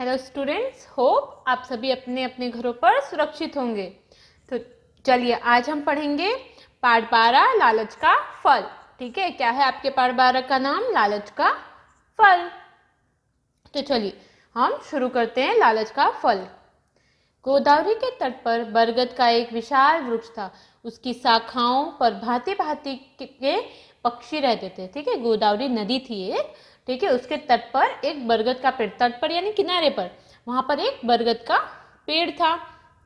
Hello students, hope आप सभी अपने अपने घरों पर सुरक्षित होंगे। तो चलिए आज हम पढ़ेंगे पाठ 12 लालच का फल। ठीक है, क्या है आपके पाठ 12 का नाम? लालच का फल। तो चलिए हम शुरू करते हैं। लालच का फल। गोदावरी के तट पर बरगद का एक विशाल वृक्ष था। उसकी शाखाओं पर भांति भांति के पक्षी रहते थे। ठीक है, गोदावरी नदी थी एक। ठीक है, उसके तट पर एक बरगद का पेड़, तट पर यानी किनारे पर, वहां पर एक बरगद का पेड़ था।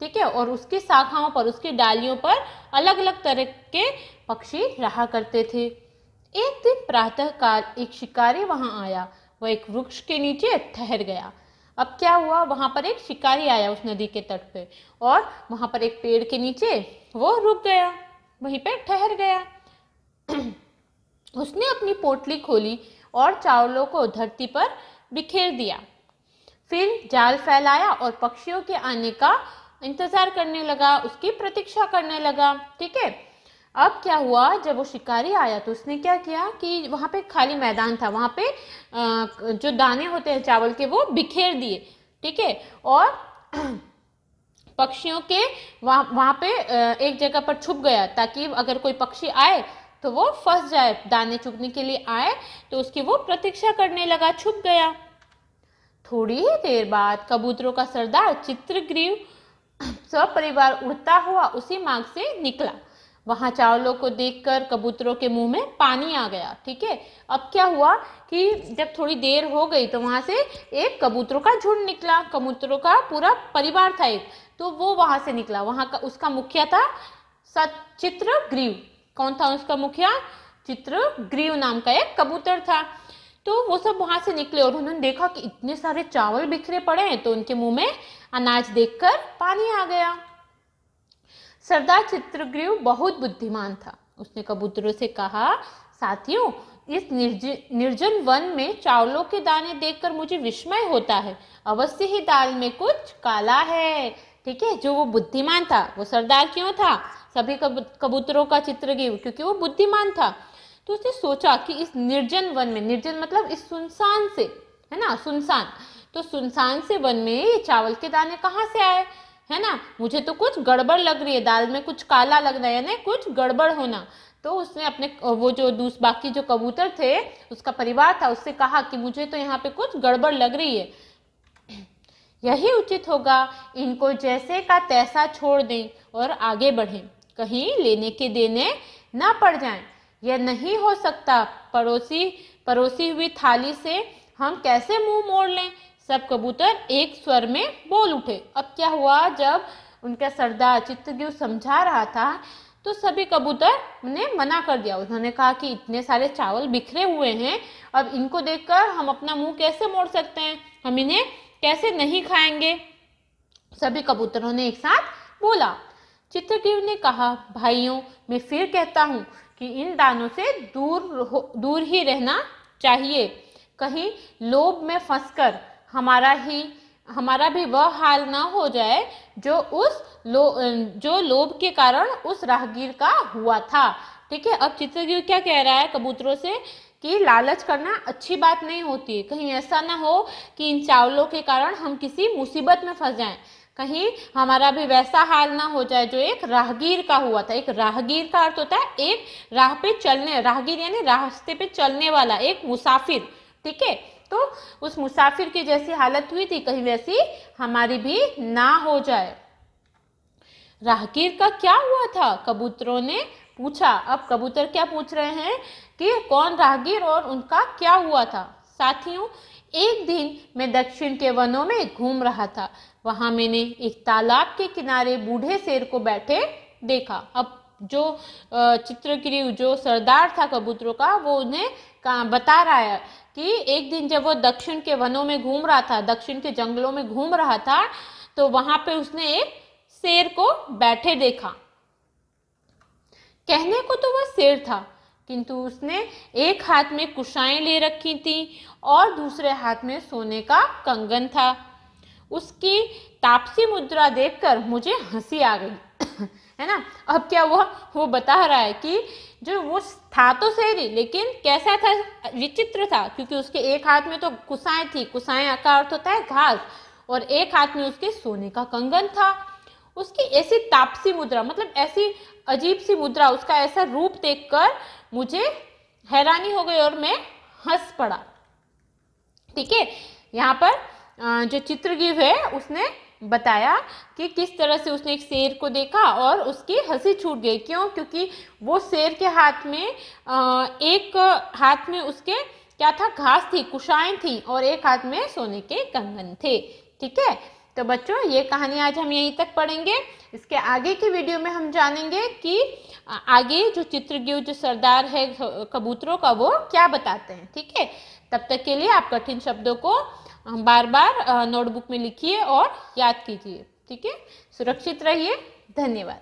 ठीक है, और उसकी शाखाओं पर, उसकी डालियों पर अलग अलग तरह के पक्षी रहा करते थे। एक दिन प्रातः काल एक शिकारी वहां आया। वह एक वृक्ष के नीचे ठहर गया। अब क्या हुआ, वहां पर एक शिकारी आया उस नदी के तट पे, और वहां पर एक पेड़ के नीचे वो रुक गया, वहीं पे ठहर गया। उसने अपनी पोटली खोली और चावलों को धरती पर बिखेर दिया। फिर जाल फैलाया और पक्षियों के आने का इंतजार करने लगा, उसकी प्रतीक्षा करने लगा। ठीक है, अब क्या हुआ, जब वो शिकारी आया तो उसने क्या किया कि वहां पे खाली मैदान था, वहां पे जो दाने होते हैं चावल के वो बिखेर दिए। ठीक है, और पक्षियों के वहां पे एक जगह पर छुप गया, ताकि अगर कोई पक्षी आए तो वो फंस जाए, दाने चुगने के लिए आए तो उसकी वो प्रतीक्षा करने लगा, छुप गया। थोड़ी ही देर बाद कबूतरों का सरदार चित्रग्रीव सपरिवार उड़ता हुआ उसी मार्ग से निकला। वहां चावलों को देखकर कबूतरों के मुंह में पानी आ गया। ठीक है, अब क्या हुआ कि जब थोड़ी देर हो गई तो वहां से एक कबूतरों का झुंड निकला, कबूतरों का पूरा परिवार था एक, तो वो वहां से निकला। वहां का उसका मुखिया था चित्रग्रीव। कौन था उसका मुखिया? चित्रग्रीव नाम का एक कबूतर था। तो वो सब वहां से निकले और उन्होंने देखा कि इतने सारे चावल बिखरे पड़े हैं, तो उनके मुंह में अनाज देखकर पानी आ गया। सरदार चित्रग्रीव बहुत बुद्धिमान था। उसने कबूतरों से कहा, साथियों, इस निर्जन वन में चावलों के दाने देखकर मुझे विस्मय होता है। अवश्य ही दाल में कुछ काला है। ठीक है, जो वो बुद्धिमान था, वो सरदार क्यों था सभी कबूतरों का? चित्रग्रीव, क्योंकि वो बुद्धिमान था। तो उसने सोचा कि इस निर्जन वन में, निर्जन मतलब इस सुनसान से, है ना, सुनसान, तो सुनसान से वन में ये चावल के दाने कहाँ से आए, है ना? मुझे तो कुछ गड़बड़ लग रही है, दाल में कुछ काला लग रहा है, यानी कुछ गड़बड़ होना। तो उसने अपने वो जो बाकी जो कबूतर थे, उसका परिवार था, उससे कहा कि मुझे तो यहाँ पे कुछ गड़बड़ लग रही है, यही उचित होगा, इनको जैसे का तैसा छोड़ दें और आगे बढ़ें, कहीं लेने के देने ना पड़ जाएं। यह नहीं हो सकता, परोसी हुई थाली से हम कैसे मुंह मोड़ लें? सब कबूतर एक स्वर में बोल उठे। अब क्या हुआ, जब उनका सरदार चित्रग्रीव समझा रहा था तो सभी कबूतर ने मना कर दिया। उन्होंने कहा कि इतने सारे चावल बिखरे हुए हैं, अब इनको देखकर हम अपना मुंह कैसे मोड़ सकते हैं, हम इन्हें कैसे नहीं खाएंगे? सभी कबूतरों ने एक साथ बोला। चित्रग्रीव ने कहा, भाइयों, मैं फिर कहता हूं कि इन दानों से दूर ही रहना चाहिए। कहीं लोभ में फंसकर हमारा भी वह हाल ना हो जाए जो लोभ के कारण उस राहगीर का हुआ था। ठीक है, अब चित्रग्रीव क्या कह रहा है कबूतरों से कि लालच करना अच्छी बात नहीं होती है। कहीं ऐसा ना हो कि इन चावलों के कारण हम किसी मुसीबत में फंस जाएं, कहीं हमारा भी वैसा हाल ना हो जाए जो एक राहगीर का हुआ था। एक राहगीर का अर्थ होता है एक राह पे चलने, राहगीर यानी रास्ते पे चलने वाला, एक मुसाफिर। ठीक है, तो उस मुसाफिर की जैसी हालत हुई थी, कहीं वैसी हमारी भी ना हो जाए। राहगीर का क्या हुआ था? कबूतरों ने पूछा। अब कबूतर क्या पूछ रहे हैं कि कौन राहगीर और उनका क्या हुआ था? साथियों, एक दिन मैं दक्षिण के वनों में घूम रहा था। वहां मैंने एक तालाब के किनारे बूढ़े शेर को बैठे देखा। अब जो चित्रग्रीव जो सरदार था कबूतरों का, वो उन्हें बता रहा है कि एक दिन जब वो दक्षिण के वनों में घूम रहा था, दक्षिण के जंगलों में घूम रहा था, तो वहां पे उसने एक शेर को बैठे देखा। कहने को तो वह शेर था, किंतु उसने एक हाथ में कुशाएं ले रखी थी और दूसरे हाथ में सोने का कंगन था। उसकी तापसी मुद्रा देखकर मुझे हंसी आ गई। है ना? अब क्या हुआ, वो बता रहा है कि जो वो था तो शेर, लेकिन कैसा था? विचित्र था, क्योंकि उसके एक हाथ में तो कुशाएं थी। कुशाएं का अर्थ होता है घास, और एक हाथ में उसके सोने का कंगन था। उसकी ऐसी तापसी मुद्रा, मतलब ऐसी अजीब सी मुद्रा, उसका ऐसा रूप देखकर मुझे हैरानी हो गई और मैं हंस पड़ा। ठीक है, यहाँ पर जो चित्रगीव है उसने बताया कि किस तरह से उसने एक शेर को देखा और उसकी हंसी छूट गई। क्यों? क्योंकि वो शेर के हाथ में एक हाथ में उसके क्या था, घास थी, कुशाएं थी, और एक हाथ में सोने के कंगन थे। ठीक है, तो बच्चों ये कहानी आज हम यहीं तक पढ़ेंगे। इसके आगे की वीडियो में हम जानेंगे कि आगे जो चित्रगीव जो सरदार है कबूतरों का वो क्या बताते हैं। ठीक है, तब तक के लिए आप कठिन शब्दों को बार बार नोटबुक में लिखिए और याद कीजिए। ठीक है, सुरक्षित रहिए। धन्यवाद।